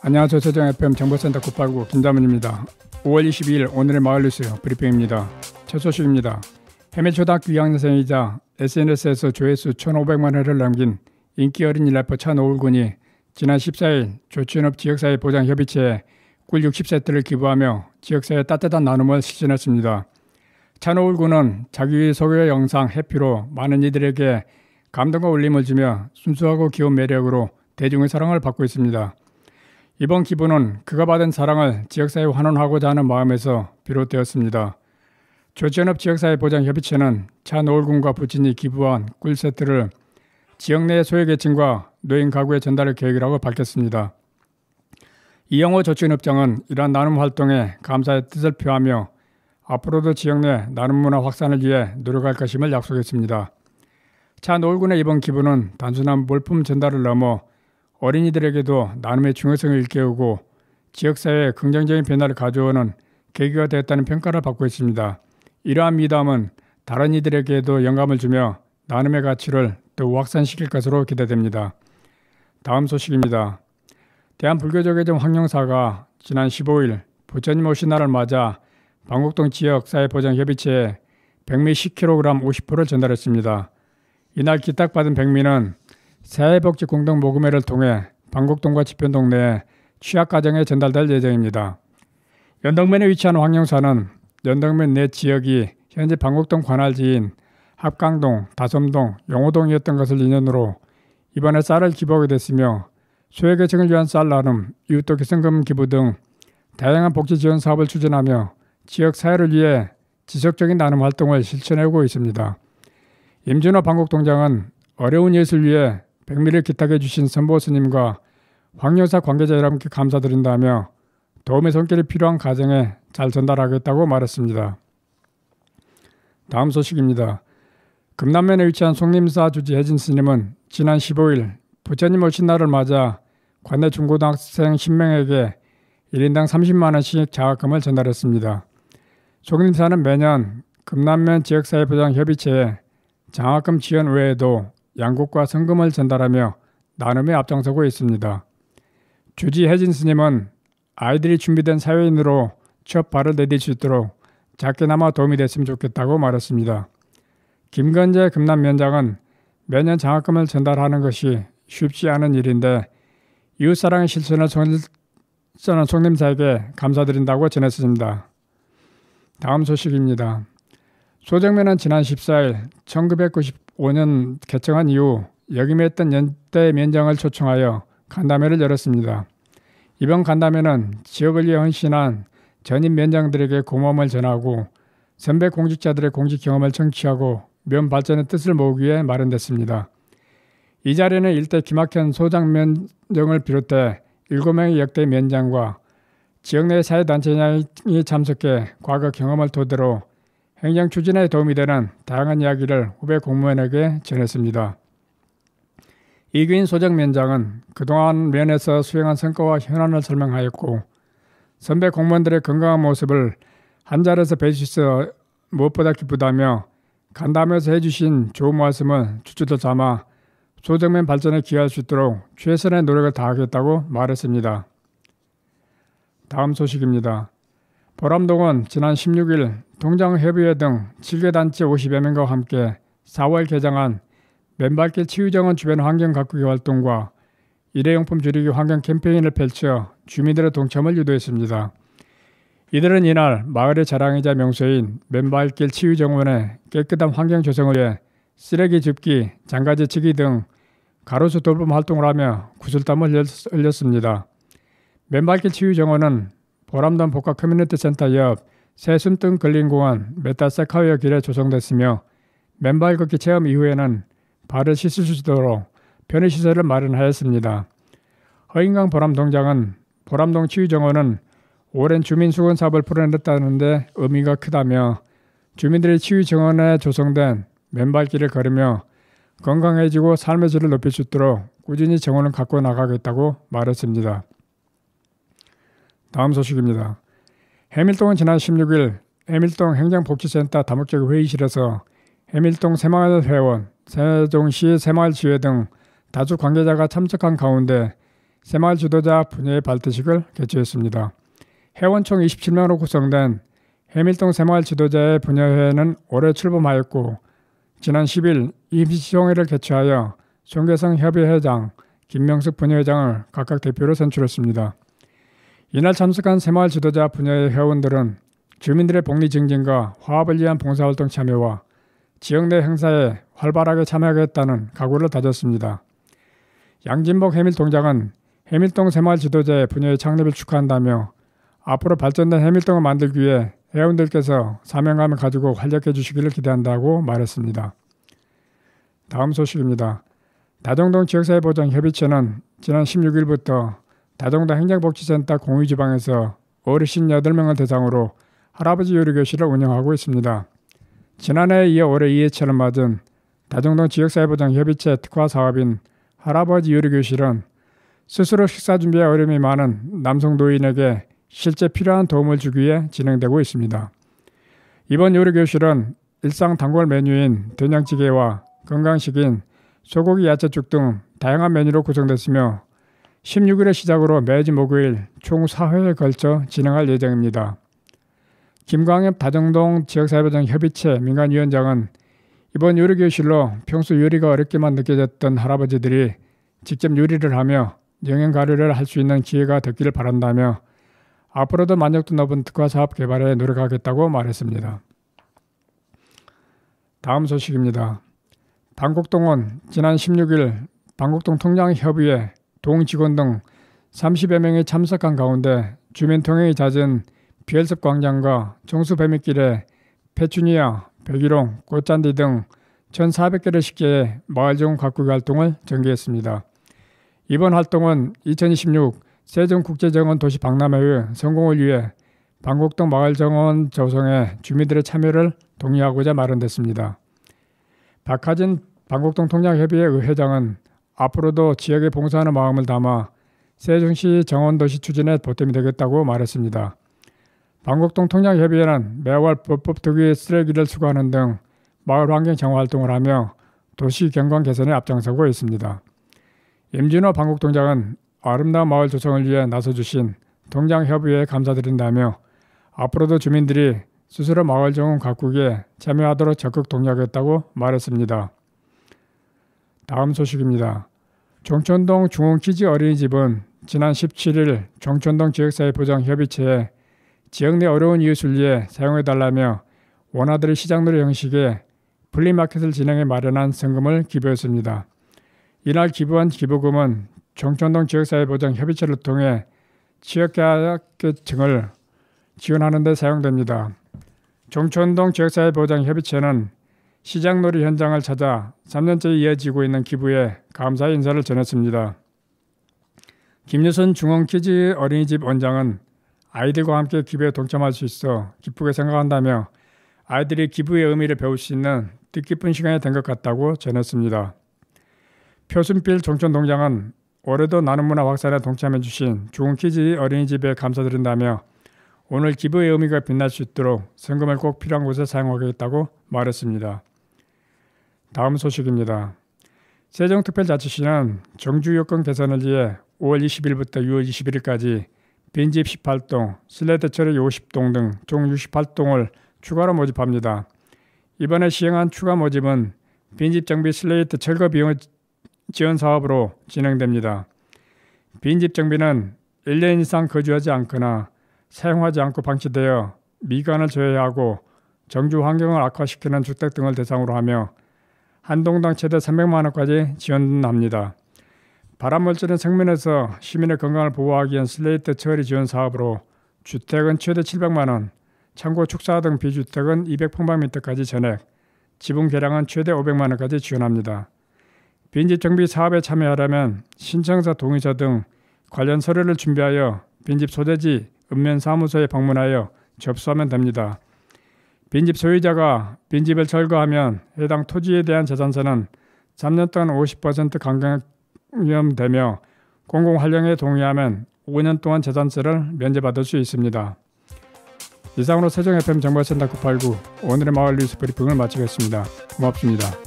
안녕하세요. 서정 FM 정보센터 989 김다문입니다. 5월 22일 오늘의 마을 뉴스 브리핑입니다. 첫 소식입니다. 해밀초등학교 2학년생이자 SNS에서 조회수 1,500만 회를 넘긴 인기 어린이 래퍼 차노을 군이 지난 14일 조치연합 지역사회 보장협의체에 꿀 60세트를 기부하며 지역사회의 따뜻한 나눔을 실천했습니다. 차노을 군은 자기소개 영상 해피로 많은 이들에게 감동과 울림을 주며 순수하고 귀여운 매력으로 대중의 사랑을 받고 있습니다. 이번 기부는 그가 받은 사랑을 지역사회에 환원하고자 하는 마음에서 비롯되었습니다. 조치연합 지역사회 보장협의체는 차노을 군과 부친이 기부한 꿀 세트를 지역 내 소외계층과 노인 가구에 전달할 계획이라고 밝혔습니다. 이영호 조치연합장은 이러한 나눔 활동에 감사의 뜻을 표하며 앞으로도 지역 내 나눔 문화 확산을 위해 노력할 것임을 약속했습니다. 차노을 군의 이번 기부는 단순한 물품 전달을 넘어 어린이들에게도 나눔의 중요성을 일깨우고 지역사회에 긍정적인 변화를 가져오는 계기가 되었다는 평가를 받고 있습니다. 이러한 미담은 다른 이들에게도 영감을 주며 나눔의 가치를 더욱 확산시킬 것으로 기대됩니다. 다음 소식입니다. 대한불교조계종 황영사가 지난 15일 부처님 오신 날을 맞아 방곡동 지역사회보장협의체에 백미 10kg 50포를 전달했습니다. 이날 기탁받은 백미는 사회복지공동모금회를 통해 방곡동과 지편동 내 취약가정에 전달될 예정입니다. 연덕면에 위치한 황영사는 연덕면 내 지역이 현재 방곡동 관할지인 합강동, 다섬동, 용호동이었던 것을 인연으로 이번에 쌀을 기부하게 됐으며 소외계층을 위한 쌀 나눔, 이웃돕기 성금 기부 등 다양한 복지 지원 사업을 추진하며 지역 사회를 위해 지속적인 나눔 활동을 실천해오고 있습니다. 임준호 방곡동장은 어려운 이웃을 위해 백미를 기탁해 주신 선보 스님과 황영사 관계자 여러분께 감사드린다며 도움의 손길이 필요한 가정에 잘 전달하겠다고 말했습니다. 다음 소식입니다. 금남면에 위치한 송림사 주지 혜진 스님은 지난 15일 부처님 오신 날을 맞아 관내 중고등학생 10명에게 1인당 30만 원씩 장학금을 전달했습니다. 송림사는 매년 금남면 지역사회보장협의체에 장학금 지원 외에도 양국과 성금을 전달하며 나눔에 앞장서고 있습니다. 주지 혜진 스님은 아이들이 준비된 사회인으로 첫 발을 내딜 수 있도록 작게나마 도움이 됐으면 좋겠다고 말했습니다. 김건재 금남면장은 매년 장학금을 전달하는 것이 쉽지 않은 일인데 이웃사랑의 실천을 선언 송림사에게 감사드린다고 전했습니다. 다음 소식입니다. 소정면은 지난 14일 1995년 개청한 이후 역임했던 연대 면장을 초청하여 간담회를 열었습니다. 이번 간담회는 지역을 위해 헌신한 전임 면장들에게 고마움을 전하고 선배 공직자들의 공직 경험을 청취하고 면 발전의 뜻을 모으기 위해 마련됐습니다. 이 자리에는 일대 김학현 소장 면장을 비롯해 7명의 역대 면장과 지역 내 사회단체장이 참석해 과거 경험을 토대로 행정 추진에 도움이 되는 다양한 이야기를 후배 공무원에게 전했습니다. 이규인 소정면장은 그동안 면에서 수행한 성과와 현안을 설명하였고 선배 공무원들의 건강한 모습을 한 자리에서 뵐 수 있어 무엇보다 기쁘다며 간담회에서 해주신 좋은 말씀을 주주도 삼아 소정면 발전에 기여할 수 있도록 최선의 노력을 다하겠다고 말했습니다. 다음 소식입니다. 보람동은 지난 16일 동장협의회 등 7개 단체 50여 명과 함께 4월 개장한 맨발길 치유정원 주변 환경 가꾸기 활동과 일회용품 줄이기 환경 캠페인을 펼쳐 주민들의 동참을 유도했습니다. 이들은 이날 마을의 자랑이자 명소인 맨발길 치유정원의 깨끗한 환경 조성을 위해 쓰레기 줍기, 장가지 치기 등 가로수 돌봄 활동을 하며 구슬땀을 흘렸습니다. 맨발길 치유정원은 보람동 복합 커뮤니티 센터 옆 새순등 근린공원 메타세카이어 길에 조성됐으며 맨발 걷기 체험 이후에는 발을 씻을 수 있도록 편의시설을 마련하였습니다. 허인강 보람동장은 보람동 치유정원은 오랜 주민수건 사업을 풀어냈다는 데 의미가 크다며 주민들이 치유정원에 조성된 맨발길을 걸으며 건강해지고 삶의 질을 높일 수 있도록 꾸준히 정원을 갖고 나가겠다고 말했습니다. 다음 소식입니다. 해밀동은 지난 16일 해밀동 행정복지센터 다목적 회의실에서 해밀동 새마을회원, 세종시 새마을지회 등 다수 관계자가 참석한 가운데 새마을 지도자 분야의 발대식을 개최했습니다. 회원 총 27명으로 구성된 해밀동 새마을 지도자의 분야회는 올해 출범하였고 지난 10일 임시총회를 개최하여 송계성 협의회장, 김명숙 분야회장을 각각 대표로 선출했습니다. 이날 참석한 새마을 지도자 분야의 회원들은 주민들의 복리 증진과 화합을 위한 봉사활동 참여와 지역 내 행사에 활발하게 참여하겠다는 각오를 다졌습니다. 양진복 해밀동장은 해밀동 새마을 지도자의 분야의 창립을 축하한다며 앞으로 발전된 해밀동을 만들기 위해 회원들께서 사명감을 가지고 활약해 주시기를 기대한다고 말했습니다. 다음 소식입니다. 다정동 지역사회보장협의체는 지난 16일부터 다정동 행정복지센터 공유지방에서 어르신 8명을 대상으로 할아버지 요리교실을 운영하고 있습니다. 지난해에 이어 올해 2회차를 맞은 다정동 지역사회보장협의체 특화 사업인 할아버지 요리교실은 스스로 식사 준비에 어려움이 많은 남성 노인에게 실제 필요한 도움을 주기 위해 진행되고 있습니다. 이번 요리교실은 일상 단골 메뉴인 된장찌개와 건강식인 소고기 야채죽 등 다양한 메뉴로 구성됐으며 16일에 시작으로 매주 목요일 총 4회에 걸쳐 진행할 예정입니다. 김광엽 다정동 지역사회보장협의체 민간위원장은 이번 요리교실로 평소 요리가 어렵게만 느껴졌던 할아버지들이 직접 요리를 하며 영양가루를 할 수 있는 기회가 됐기를 바란다며 앞으로도 만족도 높은 특화사업 개발에 노력하겠다고 말했습니다. 다음 소식입니다. 방곡동은 지난 16일 방곡동 통장협의회 동직원 등 30여 명이 참석한 가운데 주민 통행이 잦은 비엘섭 광장과 정수배밀길에 페추니아, 백일홍, 꽃잔디 등 1,400개를 식재해 마을정원 가꾸기 활동을 전개했습니다. 이번 활동은 2026 세종국제정원 도시 박람회의 성공을 위해 방곡동 마을정원 조성에 주민들의 참여를 독려하고자 마련됐습니다. 박하진 방곡동 통장협의회 회장은 앞으로도 지역에 봉사하는 마음을 담아 세종시 정원도시 추진에 보탬이 되겠다고 말했습니다. 방곡동 통장협의회는 매월 불법 투기 쓰레기를 수거하는 등 마을 환경 정화 활동을 하며 도시 경관 개선에 앞장서고 있습니다. 임진호 방곡동장은 아름다운 마을 조성을 위해 나서주신 통장협의회에 감사드린다며 앞으로도 주민들이 스스로 마을 정원 가꾸기에 참여하도록 적극 독려하겠다고 말했습니다. 다음 소식입니다. 종천동 중흥키즈 어린이집은 지난 17일 종천동 지역사회보장협의체에 지역 내 어려운 이웃을 위해 사용해달라며 원아들이 시장놀이 형식의 플리마켓을 진행해 마련한 성금을 기부했습니다. 이날 기부한 기부금은 종천동 지역사회보장협의체를 통해 취약계층을 지원하는 데 사용됩니다. 종천동 지역사회보장협의체는 시장놀이 현장을 찾아 3년째 이어지고 있는 기부에 감사의 인사를 전했습니다. 김유선 중흥키즈 어린이집 원장은 아이들과 함께 기부에 동참할 수 있어 기쁘게 생각한다며 아이들이 기부의 의미를 배울 수 있는 뜻깊은 시간이 된 것 같다고 전했습니다. 표순필 종천동장은 올해도 나눔 문화 확산에 동참해 주신 중흥키즈 어린이집에 감사드린다며 오늘 기부의 의미가 빛날 수 있도록 성금을 꼭 필요한 곳에 사용하겠다고 말했습니다. 다음 소식입니다. 세종특별자치시는 정주 여건 개선을 위해 5월 20일부터 6월 21일까지 빈집 18동, 실내대처리 50동 등 총 68동을 추가로 모집합니다. 이번에 시행한 추가 모집은 빈집 정비 슬레이트 철거 비용 지원 사업으로 진행됩니다. 빈집 정비는 1년 이상 거주하지 않거나 사용하지 않고 방치되어 미관을 제외하고 정주 환경을 악화시키는 주택 등을 대상으로 하며 한 동당 최대 300만 원까지 지원합니다. 발암물질은 측면에서 시민의 건강을 보호하기 위한 슬레이트 처리 지원 사업으로 주택은 최대 700만 원, 창고 축사 등 비주택은 200평방미터까지 전액, 지분 개량은 최대 500만 원까지 지원합니다. 빈집 정비 사업에 참여하려면 신청서, 동의서 등 관련 서류를 준비하여 빈집 소재지 읍면사무소에 방문하여 접수하면 됩니다. 빈집 소유자가 빈집을 철거하면 해당 토지에 대한 재산세는 3년 동안 50% 감경되며 공공활용에 동의하면 5년 동안 재산세를 면제받을 수 있습니다. 이상으로 세종FM 정보센터 989 오늘의 마을 뉴스 브리핑을 마치겠습니다. 고맙습니다.